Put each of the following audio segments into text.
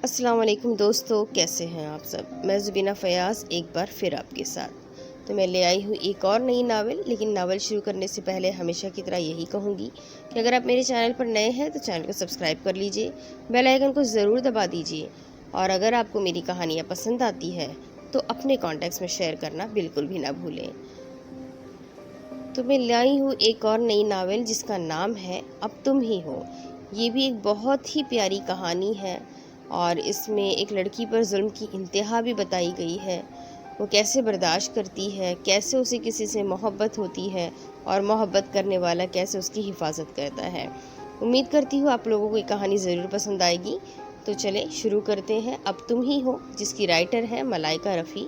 السلام علیکم دوستو، کیسے ہیں آپ سب؟ میں زبینہ فیاض ایک بار پھر آپ کے ساتھ تو میں لے آئی ہوں ایک اور نئی ناول۔ لیکن ناول شروع کرنے سے پہلے ہمیشہ کی طرح یہی کہوں گی کہ اگر آپ میرے چینل پر نئے ہیں تو چینل کو سبسکرائب کر لیجئے، بیل آئیکن کو ضرور دبا دیجئے، اور اگر آپ کو میری کہانیاں پسند آتی ہے تو اپنے کانٹیکٹس میں شیئر کرنا بالکل بھی نہ بھولیں۔ تو میں لائی ہوں ایک اور نئی ناول جس کا نام ہے اب تم ہی ہو۔ یہ بھی ایک بہت ہی پیاری کہانی ہے، اور اس میں ایک لڑکی پر ظلم کی انتہا بھی بتائی گئی ہے۔ وہ کیسے برداشت کرتی ہے، کیسے اسے کسی سے محبت ہوتی ہے، اور محبت کرنے والا کیسے اس کی حفاظت کرتا ہے۔ امید کرتی ہوں آپ لوگوں کو یہ کہانی ضرور پسند آئے گی۔ تو چلیں شروع کرتے ہیں اب تم ہی ہو، جس کی رائٹر ہے ملائکہ رفیع۔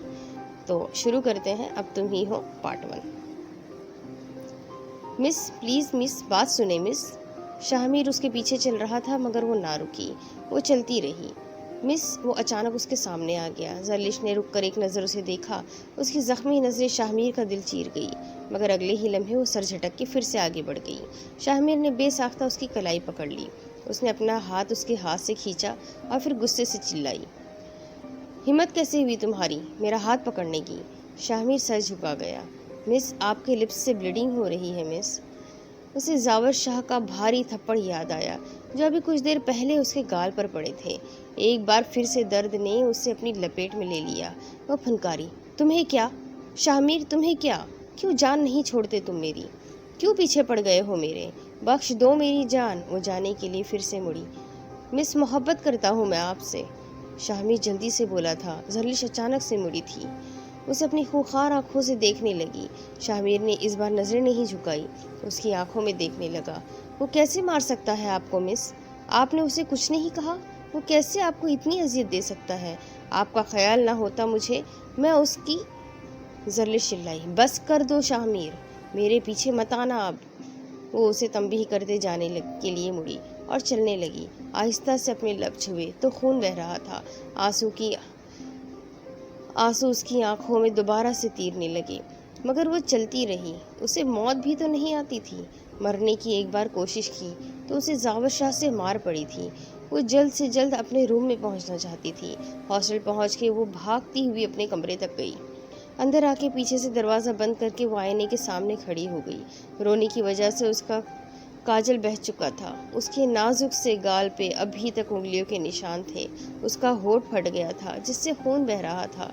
تو شروع کرتے ہیں اب تم ہی ہو پارٹ 1۔ مس پلیز مس، بات سنیں مس۔ شاہمیر اس کے پیچھے چل رہا تھا مگر وہ نہ رکی، وہ چلتی رہی۔ مس، وہ اچانک اس کے سامنے آ گیا۔ زرلش نے رک کر ایک نظر اسے دیکھا۔ اس کی زخمی نظریں شاہمیر کا دل چیر گئی، مگر اگلے ہی لمحے وہ سر جھٹک کے پھر سے آگے بڑھ گئی۔ شاہمیر نے بے ساختہ اس کی کلائی پکڑ لی۔ اس نے اپنا ہاتھ اس کے ہاتھ سے کھینچا اور پھر غصے سے چلائی، ہمت کیسے ہوئی تمہاری میرا ہاتھ پکڑنے کی؟ شاہمیر سر جھکا گیا۔ مس، آپ کے لپس سے بلیڈنگ ہو رہی ہے مس۔ اسے زاور شاہ کا بھاری تھپڑ یاد آیا جو ابھی کچھ دیر پہلے اس کے گال پر پڑے تھے۔ ایک بار پھر سے درد نے اسے اپنی لپیٹ میں لے لیا۔ وہ پھنکاری، تمہیں کیا شاہمیر، تمہیں کیا؟ کیوں جان نہیں چھوڑتے تم میری؟ کیوں پیچھے پڑ گئے ہو میرے؟ بخش دو میری جان۔ وہ جانے کے لیے پھر سے مڑی۔ مس، محبت کرتا ہوں میں آپ سے، شاہمیر جلدی سے بولا تھا۔ زرلش اچانک سے مڑی تھی، اسے اپنی خوخار آنکھوں سے دیکھنے لگی۔ شاہمیر نے اس بار نظریں نہیں جھکائی، اس کی آنکھوں میں دیکھنے لگا۔ وہ کیسے مار سکتا ہے آپ کو مس؟ آپ نے اسے کچھ نہیں کہا؟ وہ کیسے آپ کو اتنی اذیت دے سکتا ہے؟ آپ کا خیال نہ ہوتا مجھے، میں اس کی… زرلش چلائی، بس کر دو شاہمیر، میرے پیچھے مت آنا اب۔ وہ اسے تنبیہ کرتے جانے کے لیے مڑی اور چلنے لگی۔ آہستہ سے اپنے لب چھوئے تو خون بہہ رہا تھا۔ آنسو اس کی آنکھوں میں دوبارہ سے تیرنے لگے، مگر وہ چلتی رہی۔ اسے موت بھی تو نہیں آتی تھی۔ مرنے کی ایک بار کوشش کی تو اسے زاور شاہ سے مار پڑی تھی۔ وہ جلد سے جلد اپنے روم میں پہنچنا چاہتی تھی۔ ہاسٹل پہنچ کے وہ بھاگتی ہوئی اپنے کمرے تک گئی۔ اندر آ کے پیچھے سے دروازہ بند کر کے وہ آئینے کے سامنے کھڑی ہو گئی۔ رونے کی وجہ سے اس کا کاجل بہہ چکا تھا۔ اس کے نازک سے گال پہ ابھی تک انگلیوں کے نشان تھے۔ اس کا ہونٹ پھٹ گیا تھا جس سے خون بہہ رہا تھا۔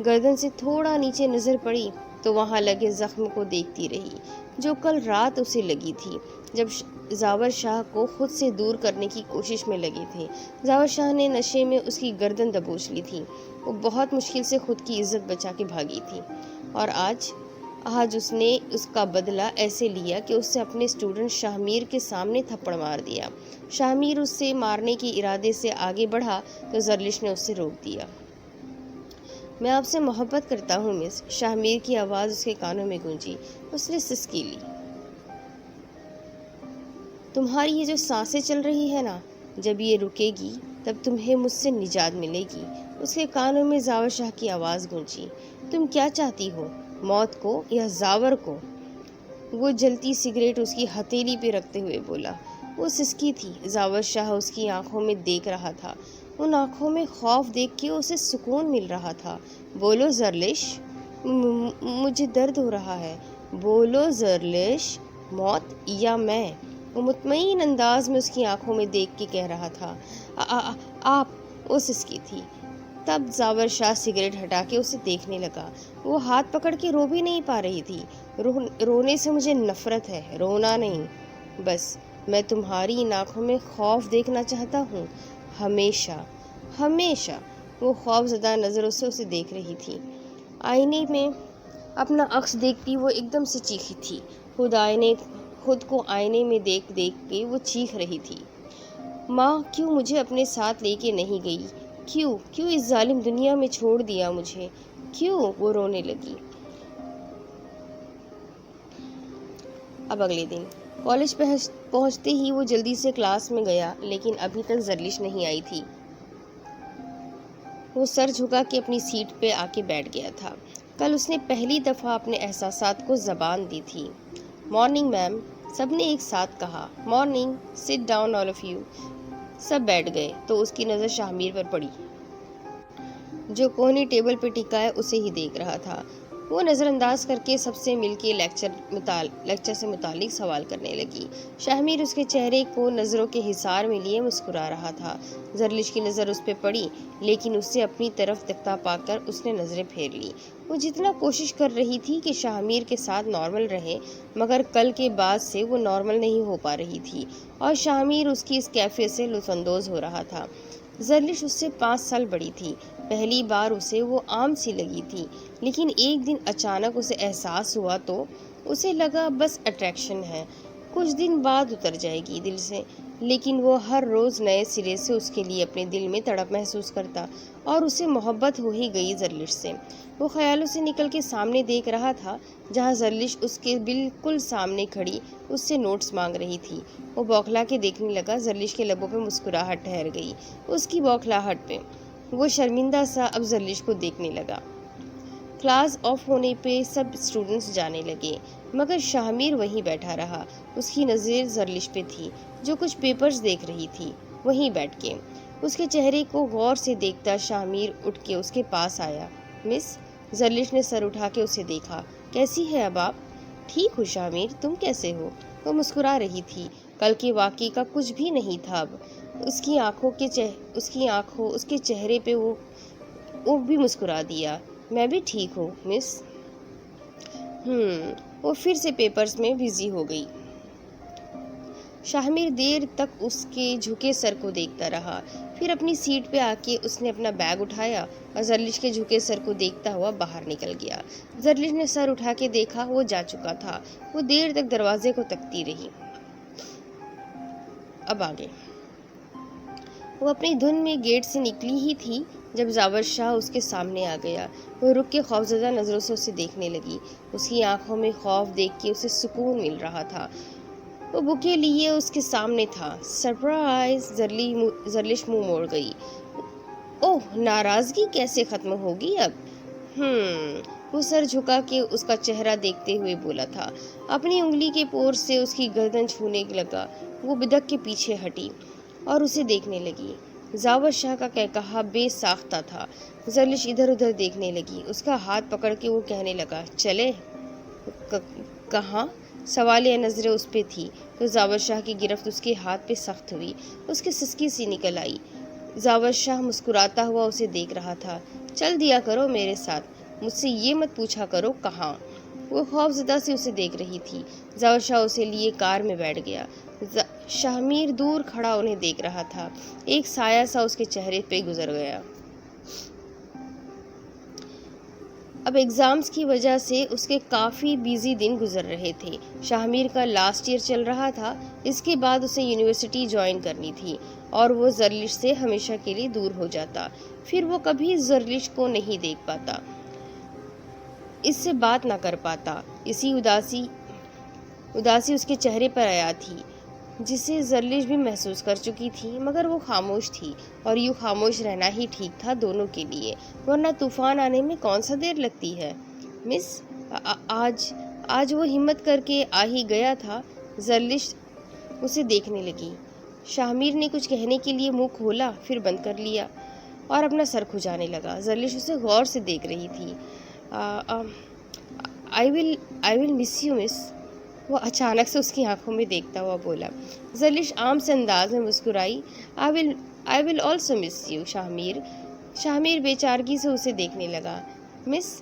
گردن سے تھوڑا نیچے نظر پڑی تو وہاں لگے زخم کو دیکھتی رہی جو کل رات اسے لگی تھی جب زاور شاہ کو خود سے دور کرنے کی کوشش میں لگے تھے۔ زاور شاہ نے نشے میں اس کی گردن دبوچ لی تھی۔ وہ بہت مشکل سے خود کی عزت بچا کے بھاگی تھی، اور آج اس نے اس کا بدلہ ایسے لیا کہ اس سے اپنے اسٹوڈنٹ شاہمیر کے سامنے تھپڑ مار دیا۔ شاہمیر اس سے مارنے کے ارادے سے آگے بڑھا تو زرلش نے اس سے روک دیا۔ میں آپ سے محبت کرتا ہوں مس، شاہمیر کی آواز اس کے کانوں میں گونجی۔ اس نے سسکی لی۔ تمہاری یہ جو سانسیں چل رہی ہے نا، جب یہ رکے گی تب تمہیں مجھ سے نجات ملے گی۔ اس کے کانوں میں زاور شاہ کی آواز گونجی۔ تم کیا چاہتی ہو، موت کو یا زاور کو؟ وہ جلتی سگریٹ اس کی ہتھیلی پہ رکھتے ہوئے بولا۔ وہ سسکی تھی۔ زاور شاہ اس کی آنکھوں میں دیکھ رہا تھا۔ ان آنکھوں میں خوف دیکھ کے اسے سکون مل رہا تھا۔ بولو زرلش، مجھے درد ہو رہا ہے، بولو زرلش، موت یا میں؟ وہ مطمئن انداز میں اس کی آنکھوں میں دیکھ کے کہہ رہا تھا۔ آپ، وہ سسکی تھی۔ تب زاور شاہ سگریٹ ہٹا کے اسے دیکھنے لگا۔ وہ ہاتھ پکڑ کے رو بھی نہیں پا رہی تھی۔ رونے سے مجھے نفرت ہے، رونا نہیں، بس میں تمہاری ان آنکھوں میں خوف دیکھنا چاہتا ہوں، ہمیشہ ہمیشہ۔ وہ خوف زدہ نظروں سے اسے دیکھ رہی تھی۔ آئینے میں اپنا عکس دیکھتی وہ ایک دم سے چیخی تھی۔ خود کو آئینے میں دیکھ کے وہ چیخ رہی تھی، ماں کیوں مجھے اپنے ساتھ لے کے نہیں گئی؟ کیوں اس ظالم دنیا میں چھوڑ دیا مجھے؟ کیوں؟ وہ رونے لگی۔ اب اگلے دن کالج پہنچتے ہی وہ جلدی سے کلاس میں گیا، لیکن ابھی تک زرلش نہیں آئی تھی۔ وہ سر جھکا کے اپنی سیٹ پہ آ کے بیٹھ گیا تھا۔ کل اس نے پہلی دفعہ اپنے احساسات کو زبان دی تھی۔ مارننگ میم، سب نے ایک ساتھ کہا۔ Morning, sit down all of you. सब बैठ गए तो उसकी नज़र शाहमीर पर पड़ी, जो कोहनी टेबल पर टिका है उसे ही देख रहा था। वो नज़रअंदाज करके सबसे मिलके लेक्चर से मुतालिक सवाल करने लगी। शाहमीर उसके चेहरे को नज़रों के हिसार में लिए मुस्कुरा रहा था। ज़रलिश की नज़र उस पर पड़ी, लेकिन उससे अपनी तरफ तकता पाकर उसने नज़रें फेर ली। वो जितना कोशिश कर रही थी कि शाहमीर के साथ नॉर्मल रहे, मगर कल के बाद से वो नॉर्मल नहीं हो पा रही थी और शाहमीर उसकी इस कैफियत से लुत्फ़अंदोज़ हो रहा था। ज़रलिश उससे 5 साल बड़ी थी। पहली बार उसे वो आम सी लगी थी, लेकिन एक दिन अचानक उसे एहसास हुआ तो उसे लगा बस अट्रैक्शन है, कुछ दिन बाद उतर जाएगी दिल से। लेकिन वो हर रोज़ नए सिरे से उसके लिए अपने दिल में तड़प महसूस करता और उसे मोहब्बत हो ही गई ज़रलिश से। वो ख्यालों से निकल के सामने देख रहा था, जहाँ ज़रलिश उसके बिल्कुल सामने खड़ी उससे नोट्स मांग रही थी। वो बौखला के देखने लगा। ज़रलिश के लबों पे मुस्कुराहट ठहर गई उसकी बौखलाहट पे। वो शर्मिंदा सा अब ज़रलिश को देखने लगा। क्लास ऑफ होने पे सब स्टूडेंट्स जाने लगे, मगर शाहमीर वहीं बैठा रहा। उसकी नज़र ज़रलिश पे थी, जो कुछ पेपर्स देख रही थी वहीं बैठ के। उसके चेहरे को गौर से देखता शाहमीर उठ के उसके पास आया। मिस, ज़रलिश ने सर उठा के उसे देखा। कैसी है अब आप? ठीक हूँ शाहमीर, तुम कैसे हो? वो मुस्कुरा रही थी। कल के वाक़ये का कुछ भी नहीं था अब। उसकी आंखों उसके चेहरे पे वो भी मुस्कुरा दिया। मैं भी ठीक हूँ मिस। वो फिर से पेपर्स में बिजी हो गई। शाहमीर देर तक उसके झुके सर को देखता रहा। फिर अपनी सीट पे आके उसने अपना बैग उठाया और ज़रलिश के झुके सर को देखता हुआ बाहर निकल गया। ज़रलिश ने सर उठा के देखा, वो जा चुका था। वो देर तक दरवाजे को तकती रही। अब आगे वो अपनी धुन में गेट से निकली ही थी जब ज़ावर शाह उसके सामने आ गया। वो रुक के खौफज़दा नज़रों से उसे देखने लगी। उसकी आंखों में खौफ देख के उसे सुकून मिल रहा था। वो बुके लिए उसके सामने था। सरप्राइज! ज़रलिश मुंह मोड़ गई। ओह, नाराज़गी कैसे ख़त्म होगी अब? वो सर झुका के उसका चेहरा देखते हुए बोला था। अपनी उंगली के पोर से उसकी गर्दन छूने लगा। वो बिदक के पीछे हटी और उसे देखने लगी। ज़ावर शाह का कहकहा बेसाख्ता था। ज़रलिश इधर उधर देखने लगी। उसका हाथ पकड़ के वो कहने लगा, चले? कहाँ? सवालिया नज़रें उस पे थी तो ज़ावर शाह की गिरफ्त उसके हाथ पे सख्त हुई। उसकी सिसकी सी निकल आई। ज़ावर शाह मुस्कुराता हुआ उसे देख रहा था। चल दिया करो मेरे साथ, मुझसे ये मत पूछा करो कहाँ। वो खौफज़दा से उसे देख रही थी। ज़ावर शाह उसे लिए कार में बैठ गया। शाहमीर दूर खड़ा उन्हें देख रहा था। एक साया सा उसके चेहरे पे गुजर गया। अब एग्ज़ाम्स की वजह से उसके काफ़ी बिजी दिन गुजर रहे थे। शाहमीर का लास्ट ईयर चल रहा था। इसके बाद उसे यूनिवर्सिटी ज्वाइन करनी थी और वो ज़रलिश से हमेशा के लिए दूर हो जाता। फिर वो कभी ज़रलिश को नहीं देख पाता, इससे बात ना कर पाता। इसी उदासी उसके चेहरे पर आया थी, जिसे ज़रलिश भी महसूस कर चुकी थी, मगर वो खामोश थी और यूँ खामोश रहना ही ठीक था दोनों के लिए, वरना तूफ़ान आने में कौन सा देर लगती है। मिस, आज वो हिम्मत करके आ ही गया था। ज़रलिश उसे देखने लगी। शाहमीर ने कुछ कहने के लिए मुंह खोला, फिर बंद कर लिया और अपना सर खुजाने लगा। ज़रलिश उसे गौर से देख रही थी। I will miss you miss, वो अचानक से उसकी आंखों में देखता हुआ बोला। ज़रलिश आम से अंदाज में मुस्कुराई। I will also miss you Shahmir. Shahmir बेचारगी से उसे देखने लगा। मिस,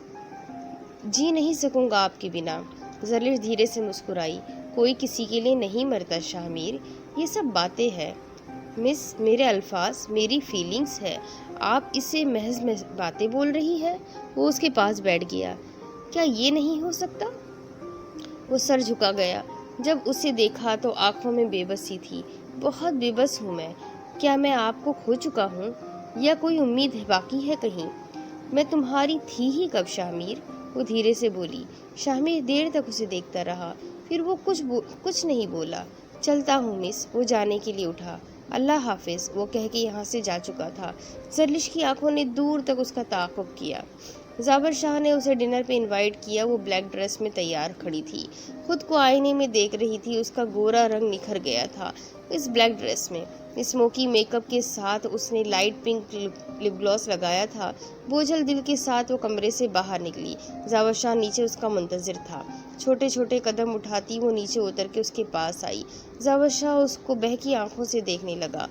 जी नहीं सकूँगा आपके बिना। ज़रलिश धीरे से मुस्कुराई। कोई किसी के लिए नहीं मरता शाहमीर, ये सब बातें हैं। मिस, मेरे अल्फाज मेरी फीलिंग्स है, आप इससे महज बातें बोल रही है। वो उसके पास बैठ गया। क्या ये नहीं हो सकता? वो सर झुका गया। जब उसे देखा तो आंखों में बेबसी थी। बहुत बेबस हूँ मैं। क्या मैं आपको खो चुका हूँ या कोई उम्मीद बाकी है कहीं? मैं तुम्हारी थी ही कब शाहमीर? वो धीरे से बोली। शाहमीर देर तक उसे देखता रहा। फिर वो कुछ नहीं बोला। चलता हूँ मिस, वो जाने के लिए उठा। अल्लाह हाफिज़, वो कह के यहाँ से जा चुका था। ज़रलिश की आंखों ने दूर तक उसका ताक़ुब किया। ज़ावर शाह ने उसे डिनर पे इनवाइट किया। वो ब्लैक ड्रेस में तैयार खड़ी थी, खुद को आईने में देख रही थी। उसका गोरा रंग निखर गया था इस ब्लैक ड्रेस में। स्मोकी मेकअप के साथ उसने लाइट पिंक लिप ग्लॉस लगाया था। बोझल दिल के साथ वो कमरे से बाहर निकली। जावर शाह नीचे उसका मुंतजिर था। छोटे छोटे कदम उठाती वो नीचे उतर के उसके पास आई। जावर शाह उसको बहकी आंखों से देखने लगा।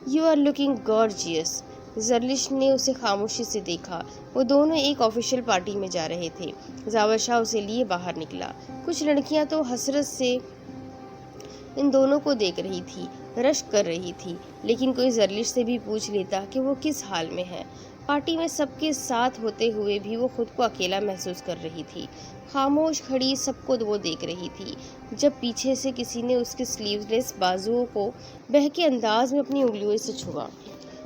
You are looking gorgeous. Zarlish ने उसे खामोशी से देखा। वो दोनों एक ऑफिशियल पार्टी में जा रहे थे। जावर शाह उसे लिए बाहर निकला। कुछ लड़कियां तो हसरत से इन दोनों को देख रही थी, रश्क कर रही थी, लेकिन कोई जरलिश से भी पूछ लेता कि वो किस हाल में है। पार्टी में सबके साथ होते हुए भी वो खुद को अकेला महसूस कर रही थी। खामोश खड़ी सबको वो देख रही थी। जब पीछे से किसी ने उसके स्लीवलेस बाजुओं को बहके अंदाज में अपनी उंगलियों से छुआ,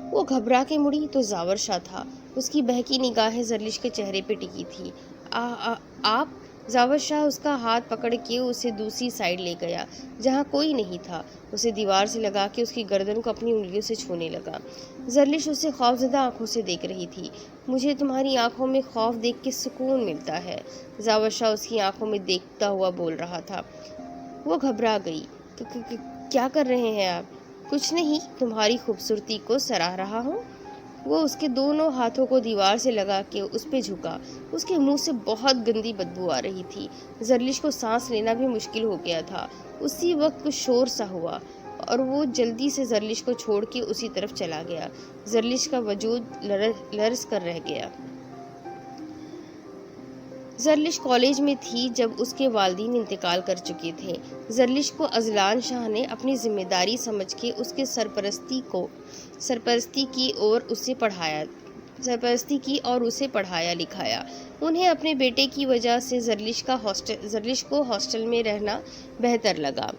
वो घबरा के मुड़ी तो जावर शाह था। उसकी बहकी निगाहें जरलिश के चेहरे पे टिकी थी। आप? जावर शाह उसका हाथ पकड़ के उसे दूसरी साइड ले गया जहाँ कोई नहीं था। उसे दीवार से लगा के उसकी गर्दन को अपनी उंगलियों से छूने लगा। जरलिश उसे खौफजदा आंखों से देख रही थी। मुझे तुम्हारी आंखों में खौफ देख के सुकून मिलता है, जावर शाह उसकी आंखों में देखता हुआ बोल रहा था। वो घबरा गई। क्या कर रहे हैं आप? कुछ नहीं, तुम्हारी खूबसूरती को सराह रहा हूँ। वो उसके दोनों हाथों को दीवार से लगा के उस पे झुका। उसके मुंह से बहुत गंदी बदबू आ रही थी। जरलिश को सांस लेना भी मुश्किल हो गया था। उसी वक्त कुछ शोर सा हुआ और वो जल्दी से जरलिश को छोड़ के उसी तरफ चला गया। जरलिश का वजूद लरस कर रह गया। जरलिश कॉलेज में थी जब उसके वालिदैन इंतकाल कर चुके थे। जरलिश को अजलान शाह ने अपनी जिम्मेदारी समझ के उसके सरपरस्ती की और उसे पढ़ाया लिखाया। उन्हें अपने बेटे की वजह से जरलिश को हॉस्टल में रहना बेहतर लगा,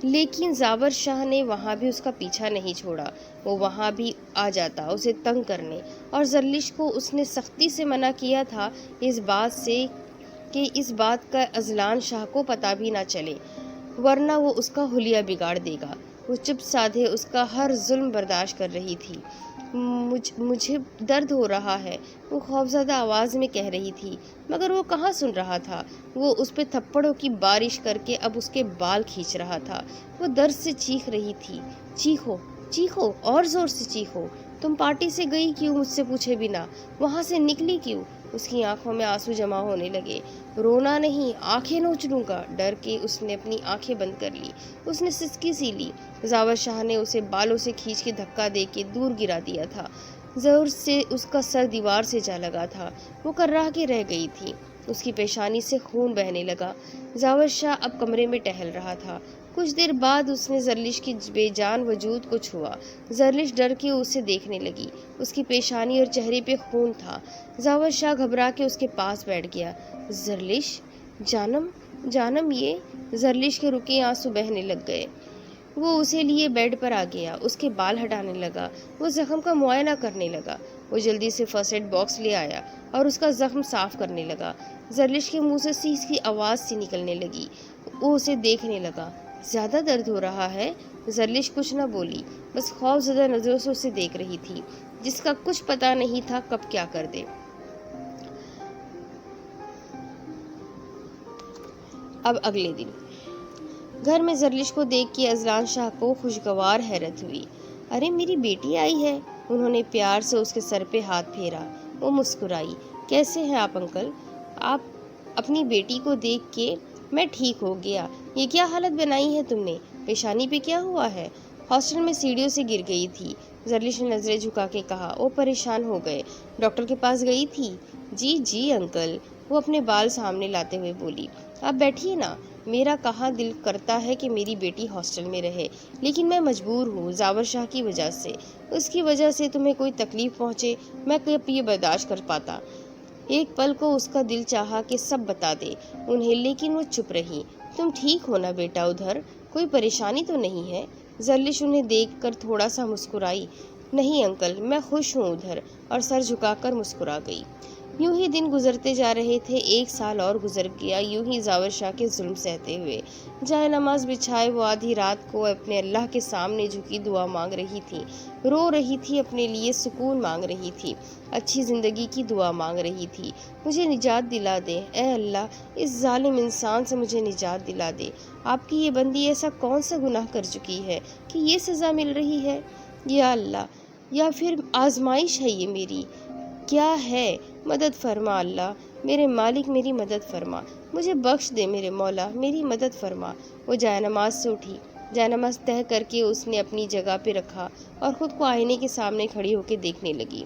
लेकिन जावर शाह ने वहाँ भी उसका पीछा नहीं छोड़ा। वो वहाँ भी आ जाता उसे तंग करने, और जरलिश को उसने सख्ती से मना किया था इस बात का अजलान शाह को पता भी ना चले, वरना वो उसका हुलिया बिगाड़ देगा। वो चुप साधे उसका हर जुल्म बर्दाश्त कर रही थी। मुझे दर्द हो रहा है, वो खौफजदा आवाज़ में कह रही थी, मगर वो कहाँ सुन रहा था। वो उस पे थप्पड़ों की बारिश करके अब उसके बाल खींच रहा था। वो दर्द से चीख रही थी। चीखो चीखो, और ज़ोर से चीखो। तुम पार्टी से गई क्यों मुझसे पूछे बिना? वहाँ से निकली क्यों? उसकी आंखों में आंसू जमा होने लगे। रोना नहीं, आंखें नोच लूँगा। डर के उसने अपनी आंखें बंद कर ली। उसने सिसकी सी ली। जावर शाह ने उसे बालों से खींच के धक्का दे के दूर गिरा दिया था। जोर से उसका सर दीवार से जा लगा था। वो कर्राह के रह गई थी। उसकी पेशानी से खून बहने लगा। जावर शाह अब कमरे में टहल रहा था। कुछ देर बाद उसने जरलिश की बेजान वजूद को छुआ। जरलिश डर के उसे देखने लगी। उसकी पेशानी और चेहरे पे खून था। जावर शाह घबरा के उसके पास बैठ गया। जरलिश, जानम ये। जरलिश के रुके आंसू बहने लग गए। वो उसे लिए बेड पर आ गया। उसके बाल हटाने लगा। वो जख्म का मुआयना करने लगा। वो जल्दी से फर्स्ट एड बॉक्स ले आया और उसका जख्म साफ करने लगा। जरलिश के मुंह से सीस की आवाज़ सी निकलने लगी। वो उसे देखने लगा। ज़्यादा दर्द हो रहा है? जरलिश कुछ न बोली, बस खौफज़दा नज़रों से उसे देख रही थी, जिसका कुछ पता नहीं था कब क्या कर दे। अब अगले दिन घर में जरलिश को देख के अजलान शाह को खुशगवार हैरत हुई। अरे, मेरी बेटी आई है। उन्होंने प्यार से उसके सर पे हाथ फेरा। वो मुस्कुराई। कैसे हैं आप अंकल? आप अपनी बेटी को देख के मैं ठीक हो गया। ये क्या हालत बनाई है तुमने? पेशानी पे क्या हुआ है? हॉस्टल में सीढ़ियों से गिर गई थी। जरलिश ने नजरें झुका के कहा। वो परेशान हो गए। डॉक्टर के पास गई थी? जी अंकल, वो अपने बाल सामने लाते हुए बोली। आप बैठिए ना। मेरा कहाँ दिल करता है कि मेरी बेटी हॉस्टल में रहे, लेकिन मैं मजबूर हूँ जावर शाह की वजह से। उसकी वजह से तुम्हें कोई तकलीफ पहुँचे, मैं कब ये बर्दाश्त कर पाता। एक पल को उसका दिल चाहा कि सब बता दे उन्हें, लेकिन वो चुप रही। तुम ठीक हो ना बेटा? उधर कोई परेशानी तो नहीं है? जरलिश उन्हें देखकर थोड़ा सा मुस्कुराई। नहीं अंकल, मैं खुश हूँ उधर, और सर झुकाकर मुस्कुरा गई। यूं ही दिन गुजरते जा रहे थे। 1 साल और गुजर गया यूं ही जावर शाह के जुल्म सहते हुए। जाए नमाज बिछाए वो आधी रात को अपने अल्लाह के सामने झुकी दुआ मांग रही थी, रो रही थी, अपने लिए सुकून मांग रही थी, अच्छी जिंदगी की दुआ मांग रही थी। मुझे निजात दिला दे ए अल्लाह, इस जालिम इंसान से मुझे निजात दिला दे। आपकी ये बंदी ऐसा कौन सा गुनाह कर चुकी है कि ये सज़ा मिल रही है? या अल्लाह, या फिर आजमाइश है ये मेरी? क्या है? मदद फरमा अल्लाह, मेरे मालिक मेरी मदद फरमा, मुझे बख्श दे मेरे मौला, मेरी मदद फरमा। वो जायनमाज से उठी, जायनमाज तह करके उसने अपनी जगह पे रखा और ख़ुद को आईने के सामने खड़ी होकर देखने लगी।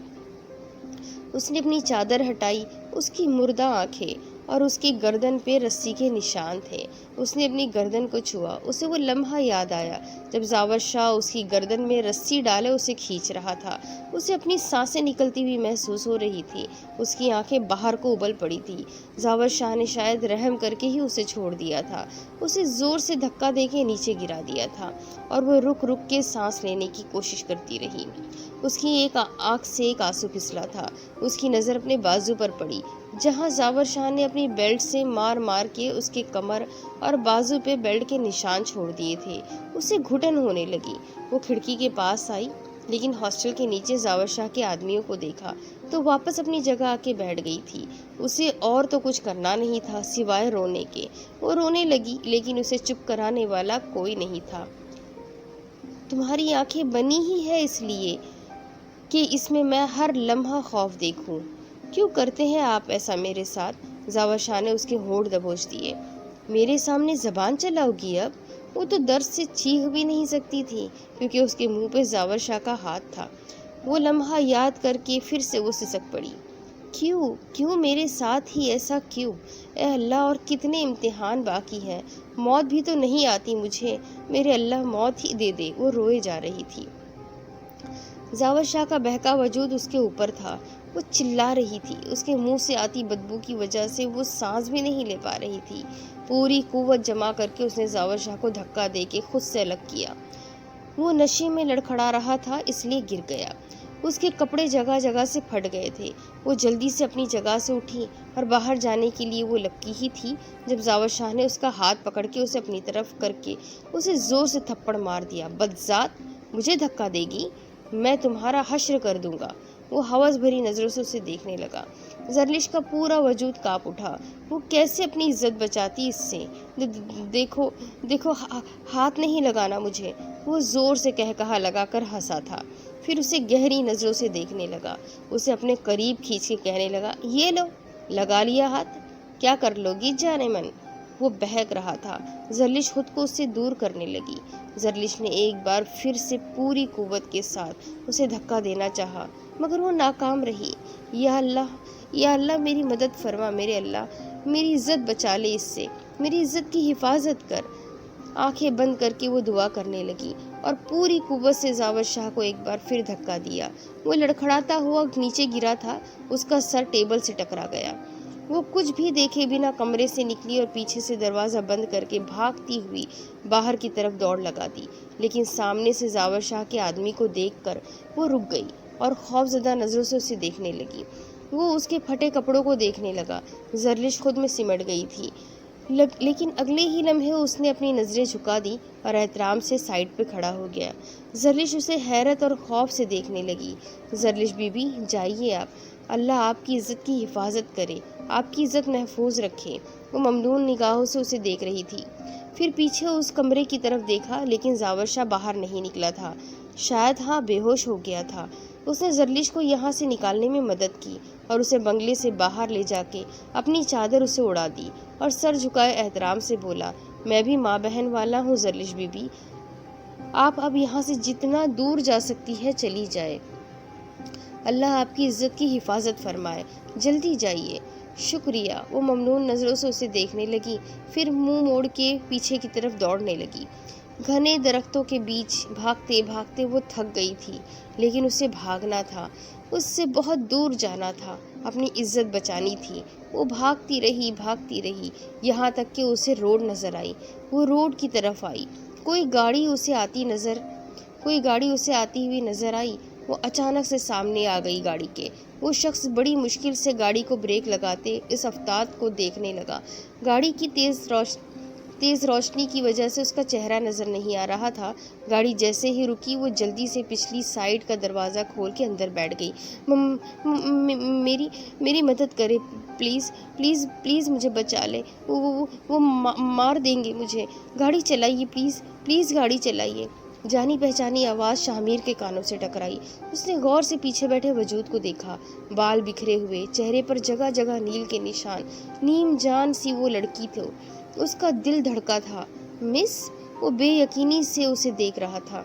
उसने अपनी चादर हटाई, उसकी मुर्दा आंखें और उसकी गर्दन पे रस्सी के निशान थे। उसने अपनी गर्दन को छुआ, उसे वो लम्हा याद आया जब जावर शाह उसकी गर्दन में रस्सी डाले उसे खींच रहा था। उसे अपनी सांसें निकलती हुई महसूस हो रही थी, उसकी आंखें बाहर को उबल पड़ी थी। जावर शाह ने शायद रहम करके ही उसे छोड़ दिया था, उसे जोर से धक्का देके नीचे गिरा दिया था और वह रुक रुक के सांस लेने की कोशिश करती रही। उसकी एक आंख से एक आंसू फिसला था। उसकी नज़र अपने बाजू पर पड़ी, जहां जावर शाह ने अपनी बेल्ट से मार मार के उसके कमर और बाजू पे बेल्ट के निशान छोड़ दिए थे। उसे घुटन होने लगी। वो खिड़की के पास आई, लेकिन हॉस्टल के नीचे जावर शाह के आदमियों को देखा तो वापस अपनी जगह आके बैठ गई थी। उसे और तो कुछ करना नहीं था सिवाय रोने के। वो रोने लगी, लेकिन उसे चुप कराने वाला कोई नहीं था। तुम्हारी आंखें बनी ही है इसलिए कि इसमें मैं हर लम्हा खौफ देखूं। क्यों करते हैं आप ऐसा मेरे साथ? जावर शाह ने उसके होंठ दबोच दिए। मेरे सामने जबान चलाओगी अब? वो तो दर्द से चीख भी नहीं सकती थी, क्योंकि उसके मुंह पे जावर शाह का हाथ था। वो लम्हा याद करके फिर से वो सिसक पड़ी। क्यों क्यों मेरे साथ ही ऐसा क्यों? ए अल्लाह, और कितने इम्तिहान बाकी हैं? मौत भी तो नहीं आती मुझे, मेरे अल्लाह मौत ही दे दे। वो रोए जा रही थी। जावर शाह का बहका वजूद उसके ऊपर था। वो चिल्ला रही थी, उसके मुंह से आती बदबू की वजह से वो सांस भी नहीं ले पा रही थी। पूरी कुव्वत जमा करके उसने जावर शाह को धक्का दे के खुद से अलग किया। वो नशे में लड़खड़ा रहा था, इसलिए गिर गया। उसके कपड़े जगह जगह से फट गए थे। वो जल्दी से अपनी जगह से उठी और बाहर जाने के लिए वो लपकी ही थी जब जावर शाह ने उसका हाथ पकड़ के उसे अपनी तरफ करके उसे जोर से थप्पड़ मार दिया। बदजात, मुझे धक्का देगी? मैं तुम्हारा हश्र कर दूंगा। वो हवस भरी नजरों से उसे देखने लगा। जरलिश का पूरा वजूद कांप उठा। वो कैसे अपनी इज्जत बचाती इससे? देखो देखो, हाथ नहीं लगाना मुझे। वो जोर से कहकहा लगाकर हंसा था, फिर उसे गहरी नजरों से देखने लगा। उसे अपने करीब खींच के कहने लगा, ये लो, लगा लिया हाथ, क्या कर लोगी जाने मन? वो बहक रहा था। जरलिश खुद को उससे दूर करने लगी। जरलिश ने एक बार फिर से पूरी कुव्वत के साथ उसे धक्का देना चाहा, मगर वो नाकाम रही। या अल्लाह, या अल्लाह, मेरी मदद फरमा मेरे अल्लाह, मेरी इज्जत बचा ले इससे, मेरी इज्जत की हिफाजत कर। आंखें बंद करके वो दुआ करने लगी और पूरी कुव्वत से जावर शाह को एक बार फिर धक्का दिया। वो लड़खड़ाता हुआ नीचे गिरा था, उसका सर टेबल से टकरा गया। वो कुछ भी देखे बिना कमरे से निकली और पीछे से दरवाज़ा बंद करके भागती हुई बाहर की तरफ दौड़ लगा दी। लेकिन सामने से जावर शाह के आदमी को देखकर वो रुक गई और खौफजदा नज़रों से उसे देखने लगी। वो उसके फटे कपड़ों को देखने लगा। जरलिश खुद में सिमट गई थी, लेकिन अगले ही लम्हे उसने अपनी नज़रें झुका दी और एहतराम से साइड पे खड़ा हो गया। जरलिश उसे हैरत और खौफ से देखने लगी। जरलिश बीबी, जाइए आप, अल्लाह आपकी इज़्ज़त की हिफाजत करे, आपकी इज़्ज़त महफूज रखे। वो ममनून निगाहों से उसे देख रही थी। फिर पीछे उस कमरे की तरफ देखा, लेकिन जावर शाह बाहर नहीं निकला था। शायद हाँ, बेहोश हो गया था। उसने जरलिश को यहाँ से निकालने में मदद की और उसे बंगले से बाहर ले जाके अपनी चादर उसे उड़ा दी और सर झुकाए एहतराम से बोला, मैं भी माँ बहन वाला हूँ जरलिश बीबी, आप अब यहाँ से जितना दूर जा सकती है चली जाए। अल्लाह आपकी इज़्ज़त की हिफाजत फरमाए, जल्दी जाइए। शुक्रिया। वो ममनून नज़रों से उसे देखने लगी, फिर मुंह मोड़ के पीछे की तरफ दौड़ने लगी। घने दरख्तों के बीच भागते भागते वो थक गई थी, लेकिन उसे भागना था, उससे बहुत दूर जाना था, अपनी इज्जत बचानी थी। वो भागती रही, यहाँ तक कि उसे रोड नज़र आई। वो रोड की तरफ आई। कोई गाड़ी उसे आती हुई नज़र आई। वो अचानक से सामने आ गई गाड़ी के। वो शख्स बड़ी मुश्किल से गाड़ी को ब्रेक लगाते इस अफ्ताब को देखने लगा। गाड़ी की तेज रोशनी की वजह से उसका चेहरा नजर नहीं आ रहा था। गाड़ी जैसे ही रुकी वो जल्दी से पिछली साइड का दरवाज़ा खोल के अंदर बैठ गई। मेरी मदद करे प्लीज़ प्लीज़ प्लीज़, मुझे बचा ले, वो मार देंगे मुझे, गाड़ी चलाइए प्लीज़ प्लीज़, गाड़ी चलाइए। जानी पहचानी आवाज़ शाहमीर के कानों से टकराई। उसने गौर से पीछे बैठे वजूद को देखा। बाल बिखरे हुए, चेहरे पर जगह जगह नील के निशान। नीम जान सी वो लड़की थी। उसका दिल धड़का था। मिस, वो बेयकीनी से उसे देख रहा था।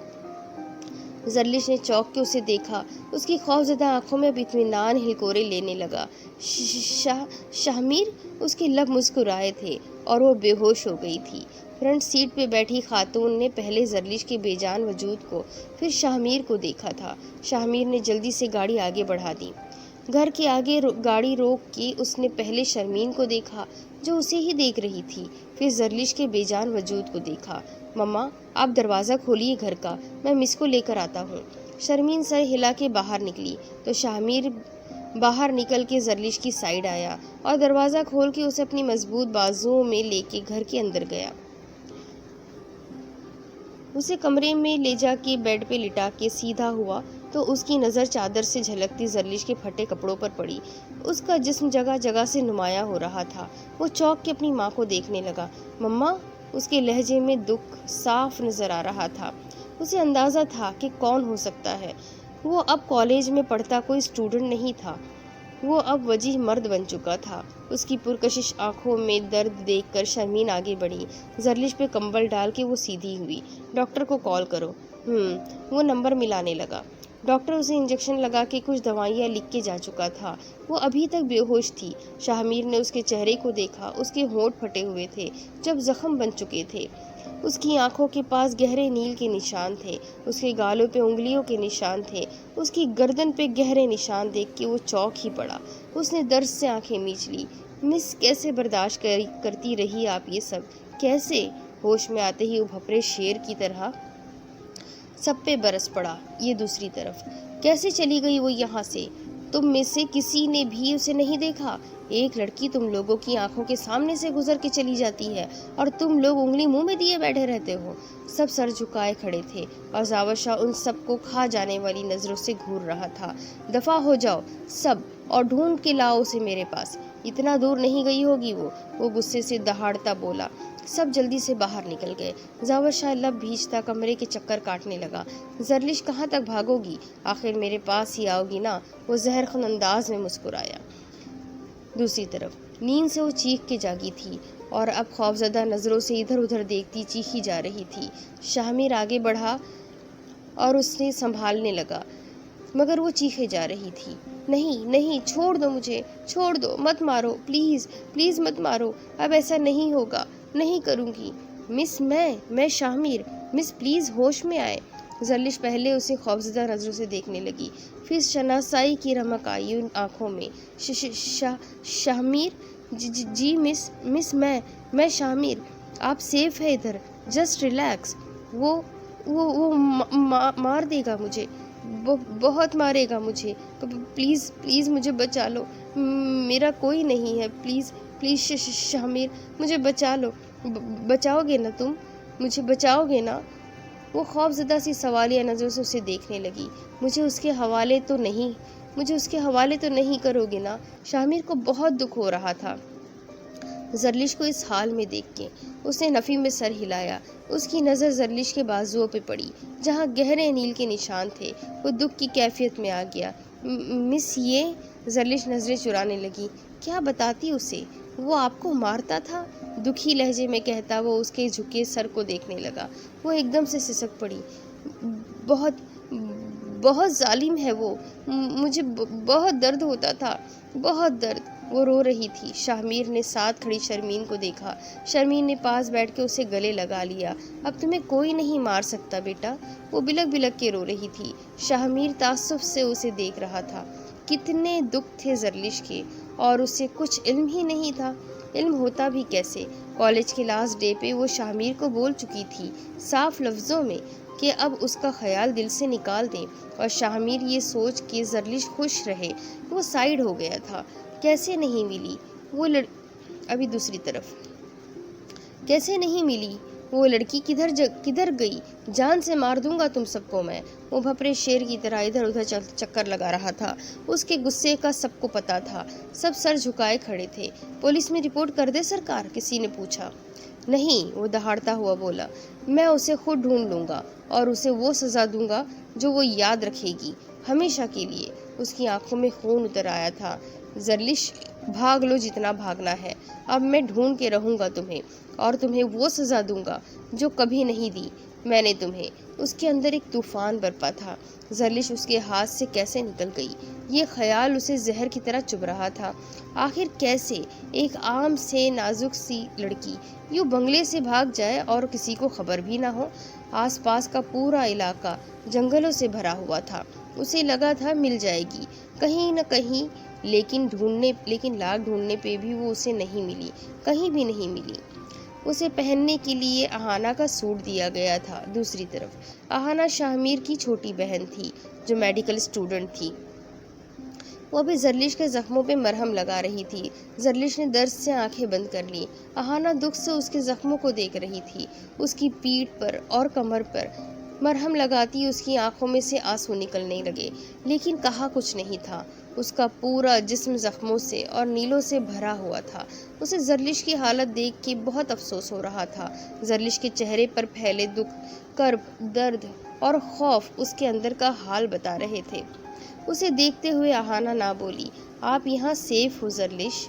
जरलिश ने चौंक के उसे देखा। उसकी खौफजदा आंखों में अब इत्मीनान हिलकोरे लेने लगा। शाहमीर, उसके लब मुस्कुराए थे और वो बेहोश हो गई थी। फ्रंट सीट पे बैठी खातून ने पहले जरलिश के बेजान वजूद को, फिर शाहमीर को देखा था। शाहमीर ने जल्दी से गाड़ी आगे बढ़ा दी। घर के आगे गाड़ी रोक के उसने पहले शर्मीन को देखा, जो उसे ही देख रही थी, फिर जरलिश के बेजान वजूद को देखा। मम्मा, आप दरवाज़ा खोलिए घर का, मैं मिस को लेकर आता हूँ। शर्मीन सर हिला के बाहर निकली तो शाहमीर बाहर निकल के जरलिश की साइड आया और दरवाज़ा खोल के उसे अपनी मजबूत बाजुओं में लेके घर के अंदर गया। उसे कमरे में ले जाके बेड पे लिटा के सीधा हुआ तो उसकी नज़र चादर से झलकती जरलिश के फटे कपड़ों पर पड़ी। उसका जिस्म जगह जगह से नुमाया हो रहा था। वो चौंक के अपनी माँ को देखने लगा। मम्मा, उसके लहजे में दुख साफ नज़र आ रहा था। उसे अंदाज़ा था कि कौन हो सकता है। वो अब कॉलेज में पढ़ता कोई स्टूडेंट नहीं था। वो अब वजीह मर्द बन चुका था। उसकी पुरकशिश आंखों में दर्द देखकर शर्मीन आगे बढ़ी। जरलिश पे कंबल डाल के वो सीधी हुई। डॉक्टर को कॉल करो। वो नंबर मिलाने लगा। डॉक्टर उसे इंजेक्शन लगा के कुछ दवाइयाँ लिख के जा चुका था। वो अभी तक बेहोश थी। शाहमीर ने उसके चेहरे को देखा। उसके होंठ फटे हुए थे, जब जख्म बन चुके थे। उसकी आंखों के पास गहरे नील के निशान थे। उसके गालों पे उंगलियों के निशान थे। उसकी गर्दन पे गहरे निशान देख के वो चौंक ही पड़ा। उसने दर्द से आंखें मीच ली। मिस, कैसे बर्दाश्त करती रही आप ये सब, कैसे? होश में आते ही वो भपरे शेर की तरह सब पे बरस पड़ा। ये दूसरी तरफ कैसे चली गई वो यहाँ से? तुम में से किसी ने भी उसे नहीं देखा? एक लड़की तुम लोगों की आंखों के सामने से गुजर के चली जाती है और तुम लोग उंगली मुंह में दिए बैठे रहते हो। सब सर झुकाए खड़े थे और जावर शाह उन सबको खा जाने वाली नजरों से घूर रहा था। दफा हो जाओ सब और ढूंढ के लाओ उसे मेरे पास। इतना दूर नहीं गई होगी वो गुस्से से दहाड़ता बोला। सब जल्दी से बाहर निकल गए। जावर शाह लब भींचता कमरे के चक्कर काटने लगा। जरलिश, कहाँ तक भागोगी? आखिर मेरे पास ही आओगी ना? वो जहरखन अंदाज में मुस्कुराया। दूसरी तरफ नींद से वो चीख के जागी थी और अब खौफजदा नज़रों से इधर उधर देखती चीखी जा रही थी। शाहमीर आगे बढ़ा और उसने संभालने लगा, मगर वो चीखे जा रही थी। नहीं नहीं, छोड़ दो मुझे, छोड़ दो, मत मारो, प्लीज़ प्लीज़ मत मारो, अब ऐसा नहीं होगा, नहीं करूँगी। मिस, मैं शाहमीर, मिस प्लीज़ होश में आए। जरलिश पहले उसे खौफजदा नज़रों से देखने लगी, फिर शनासाई की रमक आई उन आँखों में। शाहमीर, जी मिस मैं शाहमीर, आप सेफ है इधर, जस्ट रिलैक्स। वो मार देगा मुझे, बहुत मारेगा मुझे, प्लीज़ प्लीज़ मुझे बचा लो, मेरा कोई नहीं है, प्लीज़ प्लीज़ शाहमीर, मुझे बचा लो, बचाओगे ना तुम, मुझे बचाओगे ना? वो खौफजदा सी सवालिया नज़रों से उसे देखने लगी। मुझे उसके हवाले तो नहीं करोगे ना? शाहमीर को बहुत दुख हो रहा था जरलिश को इस हाल में देख के। उसने नफ़ी में सर हिलाया। उसकी नज़र जरलिश के बाजुओं पे पड़ी, जहाँ गहरे नील के निशान थे। वो दुख की कैफियत में आ गया। मिस, ये? जरलिश नज़रें चुराने लगी। क्या बताती उसे? वो आपको मारता था? दुखी लहजे में कहता वो उसके झुके सर को देखने लगा। वो एकदम से सिसक पड़ी। बहुत बहुत जालिम है वो, मुझे बहुत दर्द होता था, बहुत दर्द। वो रो रही थी। शाहमीर ने साथ खड़ी शर्मीन को देखा। शर्मीन ने पास बैठ के उसे गले लगा लिया। अब तुम्हें कोई नहीं मार सकता बेटा। वो बिलक बिलक के रो रही थी। शाहमीर तासुफ से उसे देख रहा था। कितने दुख थे जरलिश के, और उसे कुछ इल्म ही नहीं था। इल्म होता भी कैसे? कॉलेज के लास्ट डे पे वो शाहमीर को बोल चुकी थी साफ लफ्ज़ों में, کہ اب اس کا خیال دل سے نکال دیں، اور شاہمیر یہ سوچ کہ زرلش خوش رہے وہ سائیڈ ہو گیا تھا۔ کیسے نہیں ملی وہ ابھی دوسری طرف کیسے نہیں ملی وہ لڑکی؟ کدھر گئی؟ جان سے مار دوں گا تم سب کو میں۔ وہ بھپرے شیر کی طرح ادھر ادھر چکر لگا رہا تھا۔ اس کے غصے کا سب کو پتا تھا، سب سر جھکائے کھڑے تھے۔ پولیس میں رپورٹ کر دے سرکار؟ کسی نے پوچھا۔ نہیں، وہ دہاڑتا ہوا بولا، میں اسے خود ڈھونڈ لوں گا اور اسے وہ سزا دوں گا جو وہ یاد رکھے گی ہمیشہ کے لیے۔ اس کی آنکھوں میں خون اتر آیا تھا۔ زرلش، بھاگ لو جتنا بھاگنا ہے، اب میں ڈھونڈ کے رہوں گا تمہیں، اور تمہیں وہ سزا دوں گا جو کبھی نہیں دی میں نے تمہیں۔ اس کے اندر ایک طوفان برپا تھا۔ زرلش اس کے ہاتھ سے کیسے نکل گئی؟ یہ خیال اسے زہر کی طرح چبھ رہا تھا۔ آخر کیسے ایک عام سے نازک سی لڑکی یوں بنگلے سے بھاگ جائے اور کسی کو خبر بھی نہ ہو؟ آس پاس کا پورا علاقہ جنگلوں سے بھرا ہوا تھا۔ اسے لگا تھا مل جائے گی کہیں نہ کہیں، لیکن لاکھ ڈھونڈنے پہ بھی وہ اسے نہیں ملی، کہیں بھی نہیں ملی۔ اسے پہننے کے لیے اہانا کا سوٹ دیا گیا تھا۔ دوسری طرف اہانا شاہمیر کی چھوٹی بہن تھی جو میڈیکل اسٹوڈنٹ تھی۔ وہ ابھی زرلش کے زخموں پہ مرہم لگا رہی تھی۔ زرلش نے درد سے آنکھیں بند کر لی۔ اہانا دکھ سے اس کے زخموں کو دیکھ رہی تھی۔ اس کی پیٹھ پر اور کمر پر مرہم لگاتی اس کی آنکھوں میں سے آنسو نکلنے لگے، لیکن کہا کچھ نہیں تھا۔ اس کا پورا جسم زخموں سے اور نیلوں سے بھرا ہوا تھا۔ اسے زرلش کی حالت دیکھ کے بہت افسوس ہو رہا تھا۔ زرلش کے چہرے پر پھیلے دکھ، کرب، درد اور خوف اس کے اندر کا حال بتا رہے تھے۔ اسے دیکھتے ہوئے اہانا نہ بولی، آپ یہاں سیف ہو زرلش،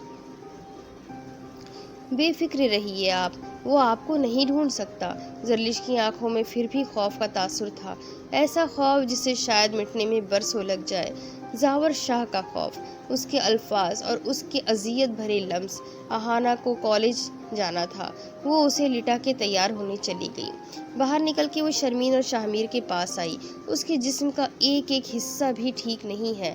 بے فکر رہیے آپ، وہ آپ کو نہیں ڈھونڈ سکتا۔ زرلش کی آنکھوں میں پھر بھی خوف کا تاثر تھا، ایسا خوف جسے شاید مٹنے میں برسوں لگ جائے۔ زاور شاہ کا خوف، اس کے الفاظ اور اس کے اذیت بھرے لمس۔ اہانا کو کالج جانا تھا، وہ اسے لٹا کے تیار ہونے چلی گئی۔ باہر نکل کے وہ شرمین اور شاہمیر کے پاس آئی۔ اس کے جسم کا ایک ایک حصہ بھی ٹھیک نہیں ہے،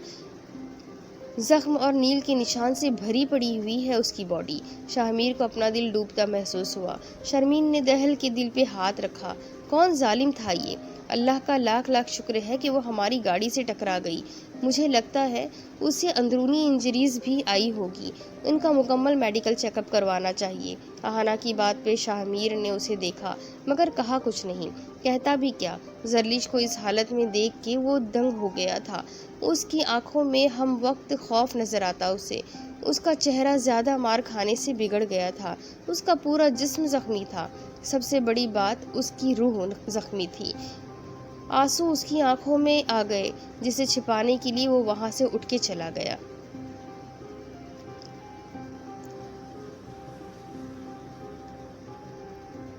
زخم اور نیل کے نشان سے بھری پڑی ہوئی ہے اس کی باڈی۔ شاہمیر کو اپنا دل ڈوبتا محسوس ہوا۔ شرمین نے دہل کے دل پہ ہاتھ رکھا۔ کون ظالم تھا یہ؟ اللہ کا لاکھ لاکھ شکر ہے کہ وہ ہماری گاڑی سے ٹکرا گئی۔ مجھے لگتا ہے اسے اندرونی انجریز بھی آئی ہوگی، ان کا مکمل میڈیکل چیک اپ کروانا چاہیے۔ اہانا کی بات پہ شاہمیر نے اسے دیکھا مگر کہا کچھ نہیں۔ کہتا بھی کیا؟ زرلش کو اس حالت میں دیکھ کے وہ دنگ ہو گیا تھا۔ اس کی آنکھوں میں ہم وقت خوف نظر آتا اسے۔ اس کا چہرہ زیادہ مار کھانے سے بگڑ گیا تھا۔ اس کا پورا جسم زخمی تھا، سب سے بڑی بات اس کی روح زخمی تھی۔ آنسو اس کی آنکھوں میں آ گئے، جسے چھپانے کے لیے وہ وہاں سے اٹھ کے چلا گیا۔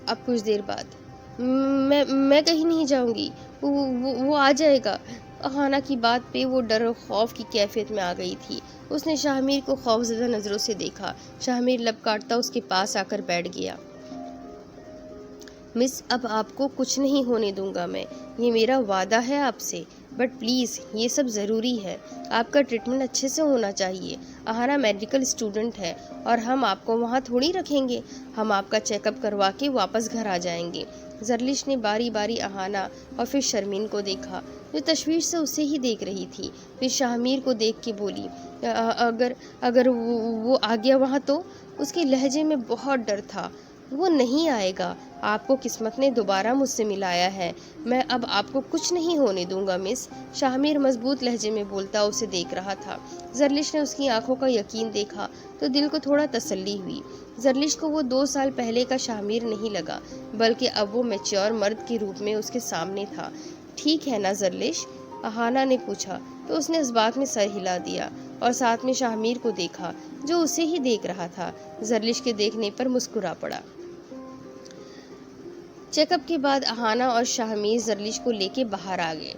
اب کچھ دیر بعد میں کہیں نہیں جاؤں گی، وہ آ جائے گا۔ اہانا کی بات پہ وہ ڈر اور خوف کی کیفیت میں آ گئی تھی۔ اس نے شاہمیر کو خوفزدہ نظروں سے دیکھا۔ شاہمیر لب کاٹتا اس کے پاس آ کر بیٹھ گیا۔ مس، اب آپ کو کچھ نہیں ہونے دوں گا میں، یہ میرا وعدہ ہے آپ سے، بٹ پلیز یہ سب ضروری ہے، آپ کا ٹریٹمنٹ اچھے سے ہونا چاہیے۔ اہانا میڈیکل اسٹوڈنٹ ہے اور ہم آپ کو وہاں تھوڑی رکھیں گے، ہم آپ کا چیک اپ کروا کے واپس گھر آ جائیں گے۔ زرلش نے باری باری اہانا اور پھر شرمین کو دیکھا جو تشویش سے اسے ہی دیکھ رہی تھی۔ پھر شاہمیر کو دیکھ کے بولی، اگر وہ آ گیا وہاں تو؟ اس کے لہجے میں بہت ڈر تھا۔ وہ نہیں آئے گا، آپ کو قسمت نے دوبارہ مجھ سے ملایا ہے، میں اب آپ کو کچھ نہیں ہونے دوں گا مس۔ شاہمیر مضبوط لہجے میں بولتا اسے دیکھ رہا تھا۔ زرلش نے اس کی آنکھوں کا یقین دیکھا تو دل کو تھوڑا تسلی ہوئی۔ زرلش کو وہ 2 سال پہلے کا شاہمیر نہیں لگا، بلکہ اب وہ میچور مرد کے روپ میں اس کے سامنے تھا۔ ٹھیک ہے نا زرلش؟ اہانا نے پوچھا تو اس نے اس بات میں سر ہلا دیا اور ساتھ میں شاہمیر کو دیکھا جو اسے ہی دیکھ رہا تھا۔ زرلش کے دیکھنے پر مسکرا پڑا۔ چیک اپ کے بعد اہانا اور شاہمیر زرلش کو لے کے باہر آ گئے۔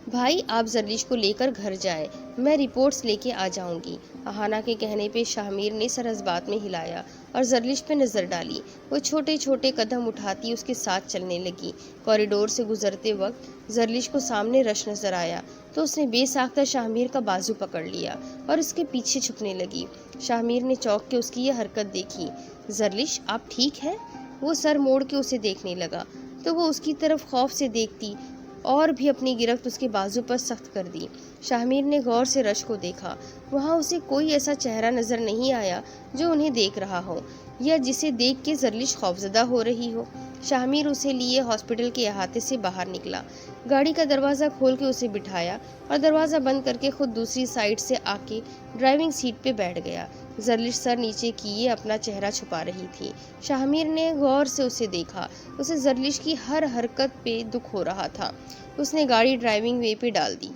بھائی، آپ زرلش کو لے کر گھر جائیں، میں رپورٹس لے کے آ جاؤں گی۔ اہانا کے کہنے پہ شاہمیر نے سر اس بات میں ہلایا اور زرلش پہ نظر ڈالی۔ وہ چھوٹے چھوٹے قدم اٹھاتی اس کے ساتھ چلنے لگی۔ کوریڈور سے گزرتے وقت زرلش کو سامنے رش نظر آیا تو اس نے بے ساختہ شاہمیر کا بازو پکڑ لیا اور اس کے پیچھے چھپنے لگی۔ شاہمیر نے چونک کے اس کی یہ حرکت دیکھی۔ زرلش، آپ ٹھیک ہے؟ وہ سر موڑ کے اسے دیکھنے لگا تو وہ اس کی طرف خوف سے دیکھتی اور بھی اپنی گرفت اس کے بازو پر سخت کر دی۔ شاہمیر نے غور سے رش کو دیکھا۔ وہاں اسے کوئی ایسا چہرہ نظر نہیں آیا جو انہیں دیکھ رہا ہو یا جسے دیکھ کے زرلش خوفزدہ ہو رہی ہو۔ شاہمیر اسے لیے ہاسپٹل کے احاطے سے باہر نکلا، گاڑی کا دروازہ کھول کے اسے بٹھایا اور دروازہ بند کر کے خود دوسری سائیڈ سے آ کے ڈرائیونگ سیٹ پہ بیٹھ گیا۔ زرلش سر نیچے کیے اپنا چہرہ چھپا رہی تھی۔ شاہمیر نے غور سے اسے دیکھا۔ اسے زرلش کی ہر حرکت پہ دکھ ہو رہا تھا۔ اس نے گاڑی ڈرائیونگ وے پہ ڈال دی۔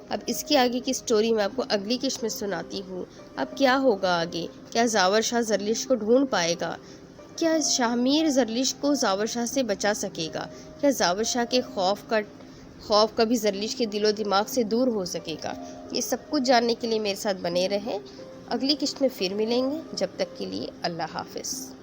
اب اس کے آگے کی سٹوری میں آپ کو اگلی قسط میں سناتی ہوں۔ اب کیا ہوگا آگے؟ کیا زاور شاہ زرلش کو ڈھونڈ پائے گا؟ کیا شاہمیر زرلش کو زاور شاہ سے بچا سکے گا؟ کیا زاور شاہ کے خوف کبھی زرلش کے دل و دماغ سے دور ہو سکے گا؟ یہ سب کچھ جاننے کے لیے میرے ساتھ بنے رہیں۔ اگلی قسط میں پھر ملیں گے۔ جب تک کے لیے اللہ حافظ۔